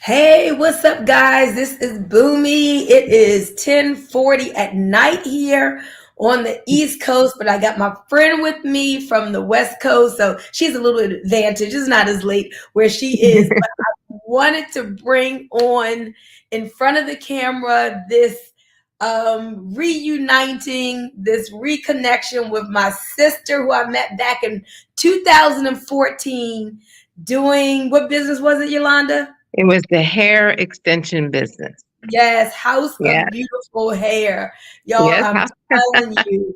Hey, what's up, guys? This is Boomy. It is 10:40 at night here on the East Coast, but I got my friend with me from the West Coast, so she's a little bit advantage. It's not as late where she is, but I wanted to bring on in front of the camera this reuniting, this reconnection with my sister who I met back in 2014 doing what business was it, Yolanda? It was the hair extension business. Yes, House Yeah. of Beautiful Hair. Y'all, Yes. I'm telling you,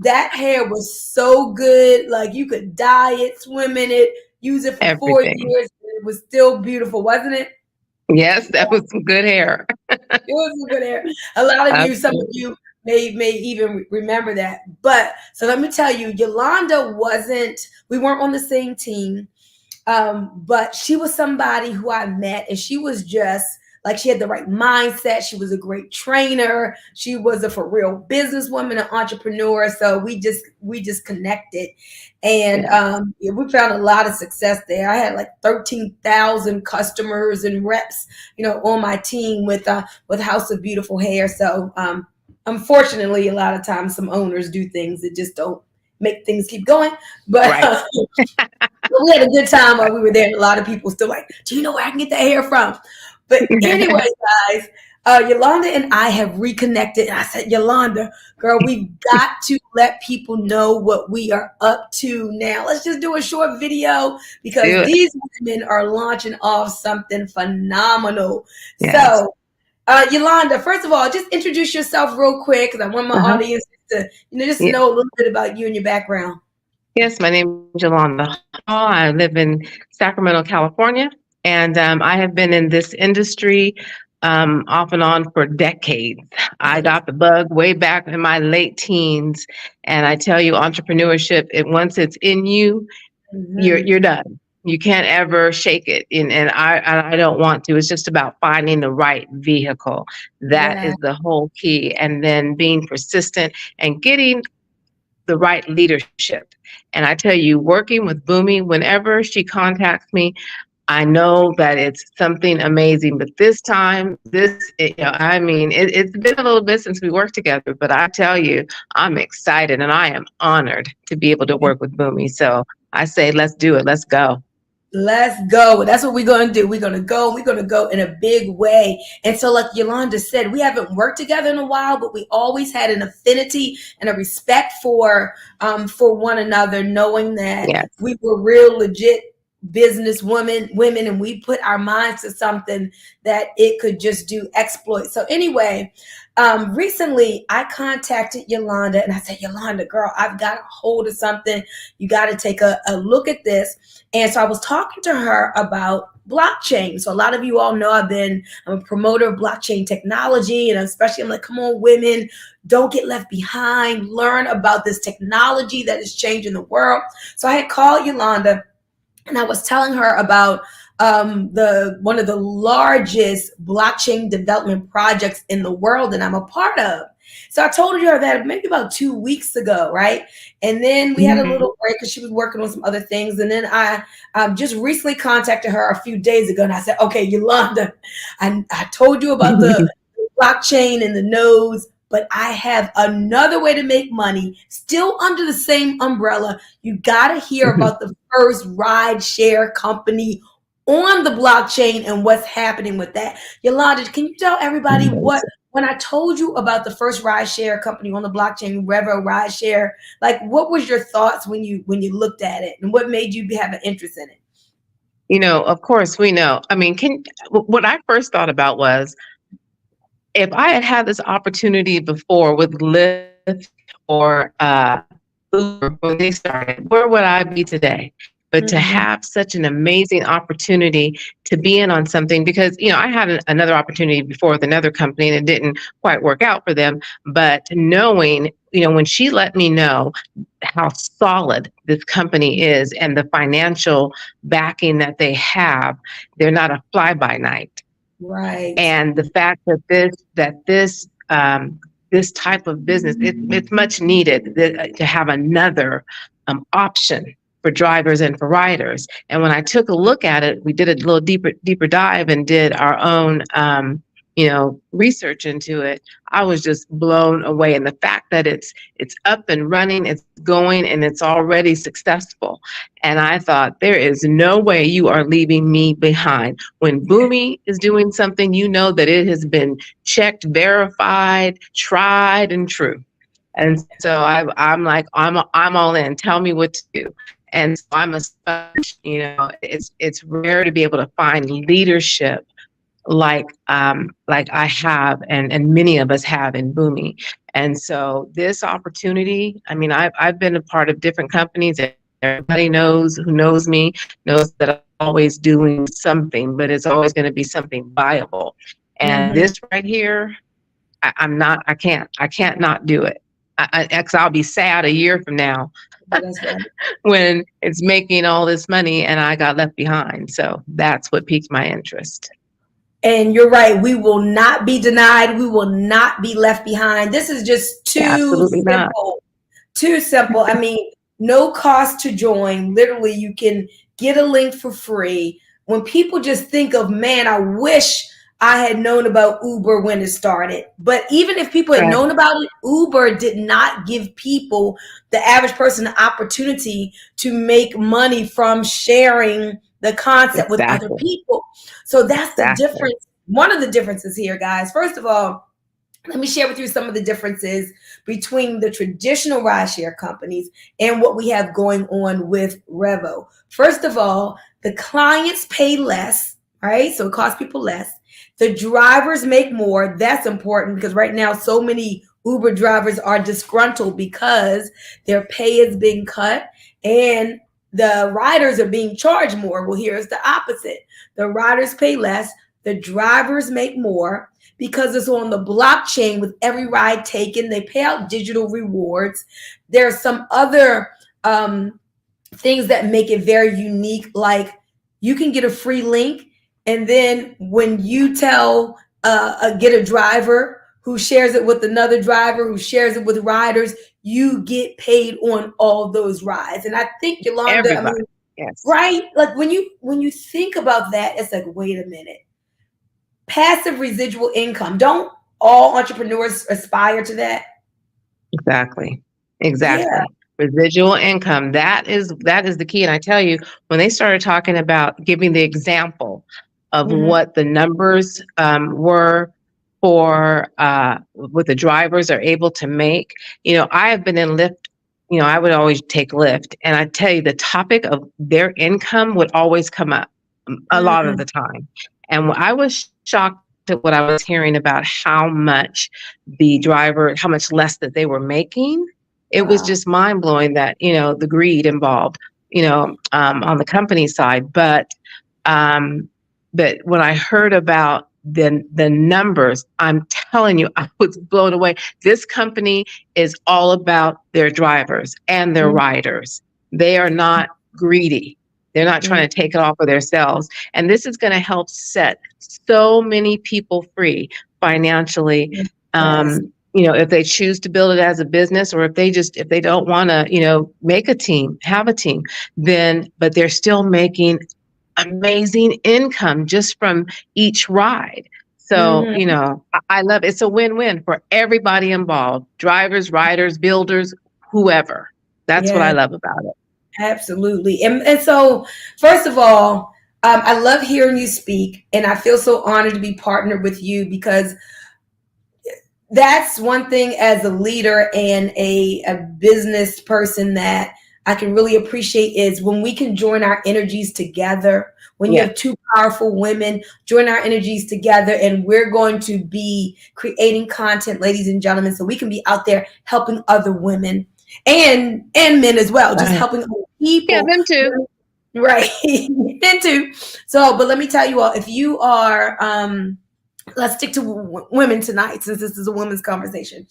that hair was so good. Like you could dye it, swim in it, use it for four Everything. years. And it was still beautiful, wasn't it? Yes, that was some good hair. It was some good hair. A lot of you, some of Absolutely. you may even remember that. But so let me tell you, Yolanda wasn't, we weren't on the same team. But she was somebody who I met, and she was just like she had the right mindset. She was a great trainer. She was a for real businesswoman, an entrepreneur. So we just connected, and Yeah. yeah, we found a lot of success there. I had like 13,000 customers and reps, on my team with House of Beautiful Hair. So unfortunately, a lot of times some owners do things that just don't make things keep going, but. Right. We had a good time while we were there. A lot of people still like, do you know where I can get the hair from? But anyway, guys, Yolanda and I have reconnected. And I said, Yolanda, girl, we've got to let people know what we are up to now. Let's just do a short video because Do it. these women are launching off something phenomenal. Yes. So, Yolanda, first of all, just introduce yourself real quick because I want my Uh-huh. audience to, just Yeah. know a little bit about you and your background. Yes, my name is Yolanda Hall. I live in Sacramento, California, and I have been in this industry off and on for decades. I got the bug way back in my late teens, and I tell you, entrepreneurship, once it's in you, you're Mhm. done. You can't ever shake it, and I don't want to. It's just about finding the right vehicle. That Yeah. is the whole key, and then being persistent and getting the right leadership. And I tell you, working with Boomy, whenever she contacts me, I know that it's something amazing. But this time, I mean, it's been a little bit since we worked together, but I tell you, I'm excited and I am honored to be able to work with Boomy. So I say, let's do it. Let's go. Let's go. That's what we're going to do. We're going to go. We're going to go in a big way. And so, like Yolanda said, we haven't worked together in a while, but we always had an affinity and a respect for one another, knowing that Yes. we were real legit business women, and we put our minds to something that it could just do exploit. So anyway, recently I contacted Yolanda and I said, Yolanda, girl, I've got a hold of something. You got to take a look at this. And so I was talking to her about blockchain. So a lot of you all know I'm a promoter of blockchain technology, and especially I'm like, come on, women, don't get left behind. Learn about this technology that is changing the world. So I had called Yolanda and I was telling her about the one of the largest blockchain development projects in the world that I'm a part of. So I told her that maybe about 2 weeks ago, right? And then we had a Mhm. little break because she was working on some other things. And then I just recently contacted her a few days ago, and I said, "Okay, Yolanda, I told you about the blockchain and the nodes, but I have another way to make money, still under the same umbrella. You got to hear about the first ride share company on the blockchain and what's happening with that. Yolanda, can you tell everybody what when I told you about the first ride share company on the blockchain, REVO ride share, like what was your thoughts when you looked at it and what made you have an interest in it? Of course, we know. I mean, what I first thought about was, if I had had this opportunity before with Lyft or Uber when they started, where would I be today? But to Mhm. have such an amazing opportunity to be in on something, because I had another opportunity before with another company and it didn't quite work out for them. But knowing, when she let me know how solid this company is and the financial backing that they have, they're not a fly by night. Right. And the fact that this type of business, it's much needed to have another option. for drivers and for riders. And when I took a look at it, we did a little deeper dive and did our own, research into it. I was just blown away. And the fact that it's up and running, it's going, and it's already successful. And I thought, there is no way you are leaving me behind. When Boomi is doing something, you know that it has been checked, verified, tried, and true. And so I'm like, I'm all in. Tell me what to do. And so I'm a sponge. It's rare to be able to find leadership like I have, and many of us have in Boomi. And so this opportunity, I mean, I've been a part of different companies. Everybody who knows me knows that I'm always doing something, but it's always going to be something viable. And this right here, I can't not do it. I'll be sad a year from now when it's making all this money and I got left behind. So that's what piqued my interest. And you're right. We will not be denied. We will not be left behind. This is just too simple. Too simple. I mean, no cost to join. Literally, you can get a link for free. When people just think of, man, I wish I had known about Uber when it started. But even if people had known about it, Uber did not give people, the average person, the opportunity to make money from sharing the concept with other people. So that's the difference. One of the differences here, guys. First of all, let me share with you some of the differences between the traditional rideshare companies and what we have going on with REVO. First of all, the clients pay less, right? So it costs people less. The drivers make more. That's important because right now so many Uber drivers are disgruntled because their pay is being cut and the riders are being charged more. Well, here's the opposite. The riders pay less. The drivers make more because it's on the blockchain with every ride taken. They pay out digital rewards. There are some other things that make it very unique, like you can get a free link. And then when you tell, get a driver who shares it with another driver, who shares it with riders, you get paid on all those rides. And I think, Yolanda, I mean, right? Like when you think about that, it's like, wait a minute. Passive residual income. Don't all entrepreneurs aspire to that? Exactly. Yeah. Residual income. That is the key. And I tell you, when they started talking about giving the example of what the numbers were for what the drivers are able to make, I have been in Lyft. I would always take Lyft, and I tell you, the topic of their income would always come up a lot of the time. And I was shocked at what I was hearing about how much how much less that they were making. It was just mind blowing that, the greed involved, on the company side. But when I heard about the numbers, I'm telling you, I was blown away. This company is all about their drivers and their riders. They are not greedy. They're not trying to take it off of themselves. And this is going to help set so many people free financially. If they choose to build it as a business, or if they don't want to, have a team, but they're still making amazing income just from each ride. So, I love it. It's a win-win for everybody involved, drivers, riders, builders, whoever. That's what I love about it. Absolutely. And so, first of all, I love hearing you speak, and I feel so honored to be partnered with you, because that's one thing as a leader and a business person that I can really appreciate is when we can join our energies together. When you have two powerful women, join our energies together, and we're going to be creating content, ladies and gentlemen, so we can be out there helping other women and men as well, just helping other people. Yeah, them too. Right. Them too. So, but let me tell you all, if you are, let's stick to women tonight, since this is a women's conversation.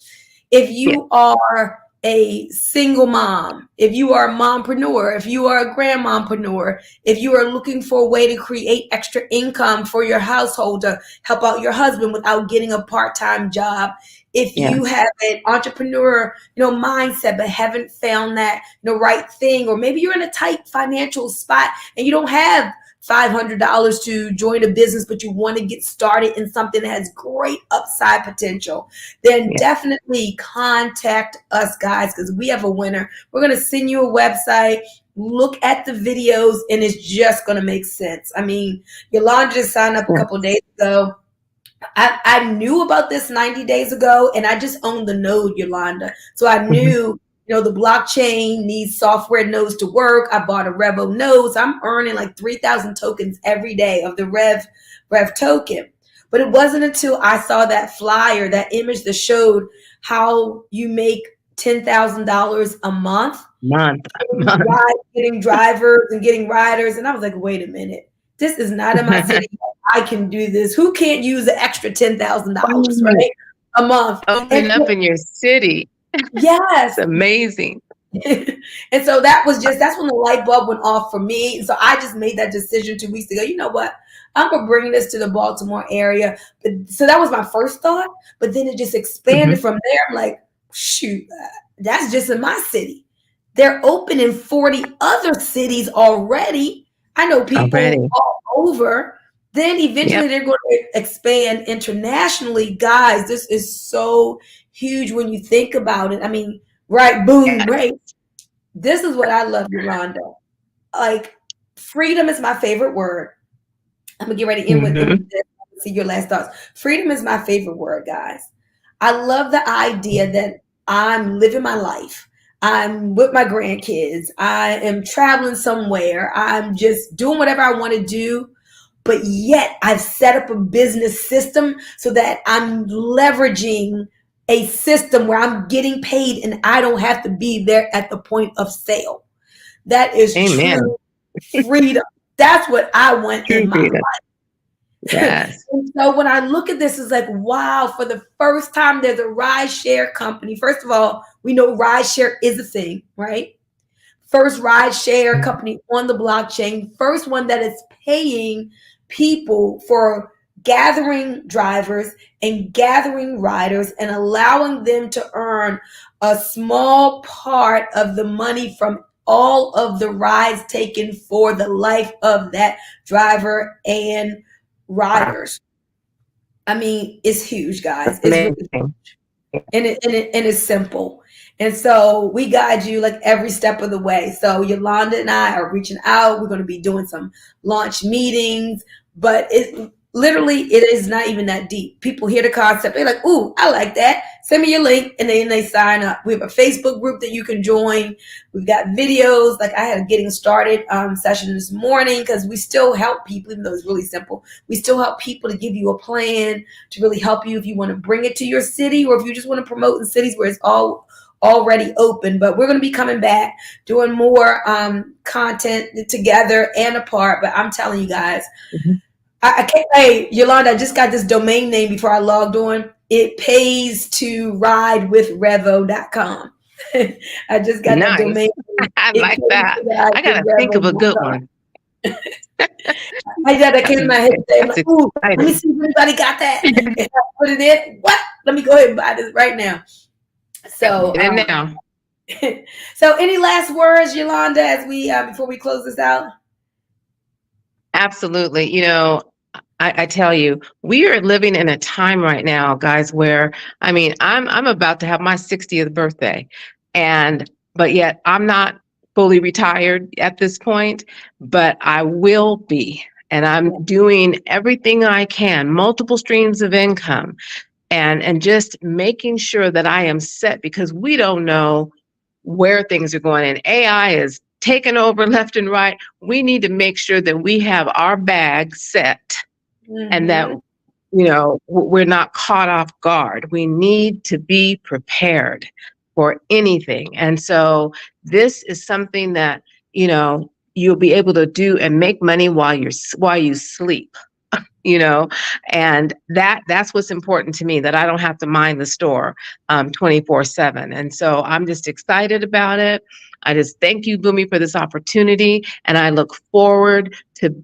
If you are a single mom, if you are a mompreneur, if you are a grandmompreneur, if you are looking for a way to create extra income for your household to help out your husband without getting a part-time job, if you Yes. have an entrepreneur, mindset, but haven't found that right thing, or maybe you're in a tight financial spot and you don't have $500 to join a business, but you want to get started in something that has great upside potential, then Yeah. definitely contact us, guys, because we have a winner. We're going to send you a website. Look at the videos, and it's just going to make sense. I mean, Yolanda just signed up a couple of days ago. I knew about this 90 days ago, and I just owned the node, Yolanda. So I Mhm. knew, the blockchain needs software nodes to work. I bought a REVO node. So I'm earning like 3,000 tokens every day of the Rev token. But it wasn't until I saw that flyer, that image that showed how you make $10,000 a month Month. getting drivers and getting riders. And I was like, wait a minute. This is not in my city. I can do this. Who can't use an extra $10,000, Right. right? A month. And Opening up in your city. yes. It's amazing. And so that's when the light bulb went off for me. And so I just made that decision 2 weeks ago. You know what? I'm gonna bring this to the Baltimore area. But so that was my first thought, but then it just expanded Mhm. from there. I'm like, shoot, that's just in my city. They're open in 40 other cities already. I know people Already. all over. Then eventually Yep. they're going to expand internationally. Guys, this is so huge when you think about it. I mean, right, boom, Yes. right. This is what I love, Yolanda. Like, freedom is my favorite word. I'm gonna get ready to end with Mhm. this. See your last thoughts. Freedom is my favorite word, guys. I love the idea that I'm living my life. I'm with my grandkids. I am traveling somewhere. I'm just doing whatever I want to do. But yet I've set up a business system so that I'm leveraging a system where I'm getting paid and I don't have to be there at the point of sale. That is Amen. true freedom. That's what I want in True my freedom. life. Yes. And so when I look at this, it's like, wow, for the first time, there's a rideshare company. First of all, we know rideshare is a thing, right? First rideshare company on the blockchain, first one that is paying people for gathering drivers and gathering riders and allowing them to earn a small part of the money from all of the rides taken for the life of that driver and Wow. riders. I mean, it's huge, guys. It's really, Amazing. and it's simple. And so we guide you like every step of the way. So Yolanda and I are reaching out. We're going to be doing some launch meetings, but it is not even that deep. People hear the concept, they're like, "Ooh, I like that. Send me your link," and then they sign up. We have a Facebook group that you can join. We've got videos. Like I had a getting started session this morning because we still help people, even though it's really simple. We still help people to give you a plan to really help you if you want to bring it to your city or if you just want to promote in cities where it's all already open. But we're going to be coming back doing more content together and apart. But I'm telling you guys, Mhm. I can't. Hey, Yolanda, I just got this domain name before I logged on. It pays to ride with revo.com. I just got that Nice. domain name. I It like pays that. to ride I with gotta think of a good revo.com. one. I got that That's came to my head today. I'm that's like, ooh, let me exciting. see if anybody got that. And I put it in. What? Let me go ahead and buy this right now. So, Get it now. so any last words, Yolanda, as we before we close this out? Absolutely. I tell you, we are living in a time right now, guys, where I mean, I'm about to have my 60th birthday, and but yet I'm not fully retired at this point, but I will be, and I'm Yeah. doing everything I can, multiple streams of income, and just making sure that I am set because we don't know where things are going, and AI is taking over left and right. We need to make sure that we have our bag set and that Mm-hmm. we're not caught off guard. We need to be prepared for anything. And so this is something that you'll be able to do and make money while you sleep. you know, and that's what's important to me, that I don't have to mind the store 24/7. And so I'm just excited about it. I just thank you, Boomy, for this opportunity, and I look forward to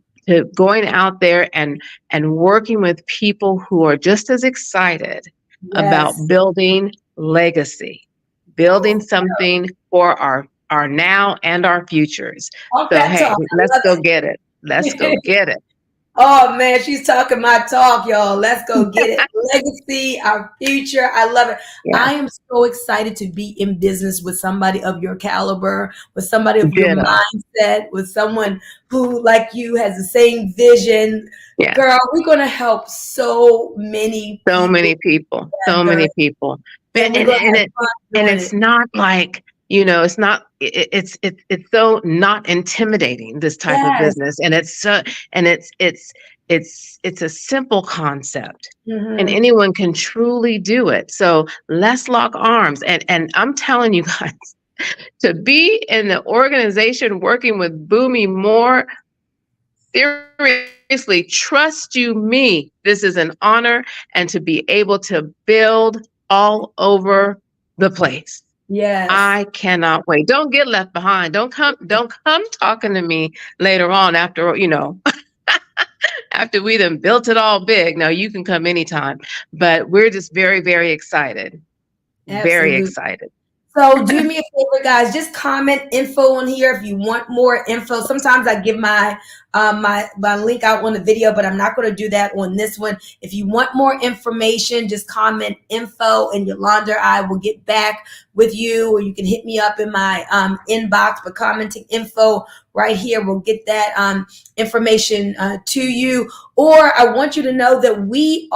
going out there and working with people who are just as excited about Yes. building legacy, building something for our now and our futures. Talk So that hey, talk. let's I go love get it. Let's go it. get it. Oh man, she's talking my talk, y'all. Let's go get it. Legacy, our future. I love it. Yeah, I am so excited to be in business with somebody of your caliber, with somebody of your ditto. mindset, with someone who, like you, has the same vision. Yes. Girl, we're going to help so many So people many people, so together, many people. and we're And going to and have it fun and doing it's it. not like, it's not it's so not intimidating, this type of Yes. business. And it's so and it's a simple concept. And Hmm. anyone can truly do it. So let's lock arms. And I'm telling you guys, to be in the organization working with Boomy more, seriously, trust you me, this is an honor, and to be able to build all over the place. Yes. I cannot wait. Don't get left behind. Don't come talking to me later on after, after we done built it all big. No, you can come anytime. But we're just very, very excited. Very Absolutely. excited. So do me a favor, guys. Just comment info on here if you want more info. Sometimes I give my link out on the video, but I'm not going to do that on this one. If you want more information, just comment info, and Yolanda or I will get back with you, or you can hit me up in my inbox. But commenting info right here will get that information to you. Or I want you to know that we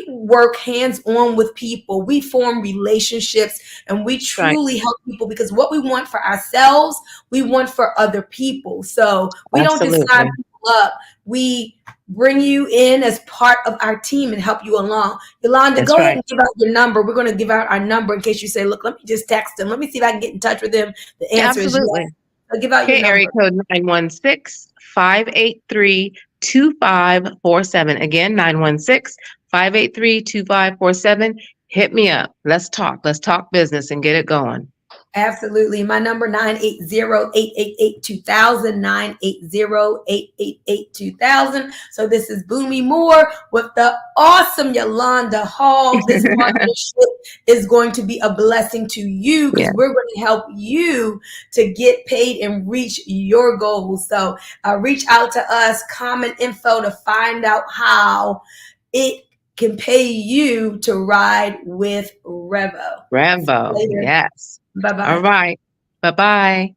work hands on with people. We form relationships, and we Right. truly help people, because what we want for ourselves, we want for other people. So we don't just sign Absolutely. people up. We bring you in as part of our team and help you along. Yolanda, That's go ahead right. and give out your number. We're going to give out our number in case you say, look, let me just text them. Let me see if I can get in touch with them. The answer is yes. Absolutely. So give out your Okay, area number. code 916-583-2547. Again, 916-583-2547. Hit me up. Let's talk. Let's talk business and get it going. Absolutely. My number 980-888-2000, 980-888-2000. So this is Boomy Moore with the awesome Yolanda Hall. This partnership is going to be a blessing to you, because Yeah. we're going to help you to get paid and reach your goals. So reach out to us, comment info to find out how it can pay you to ride with REVO. See you Rambo. later. Yes. Bye All bye. right. Bye-bye.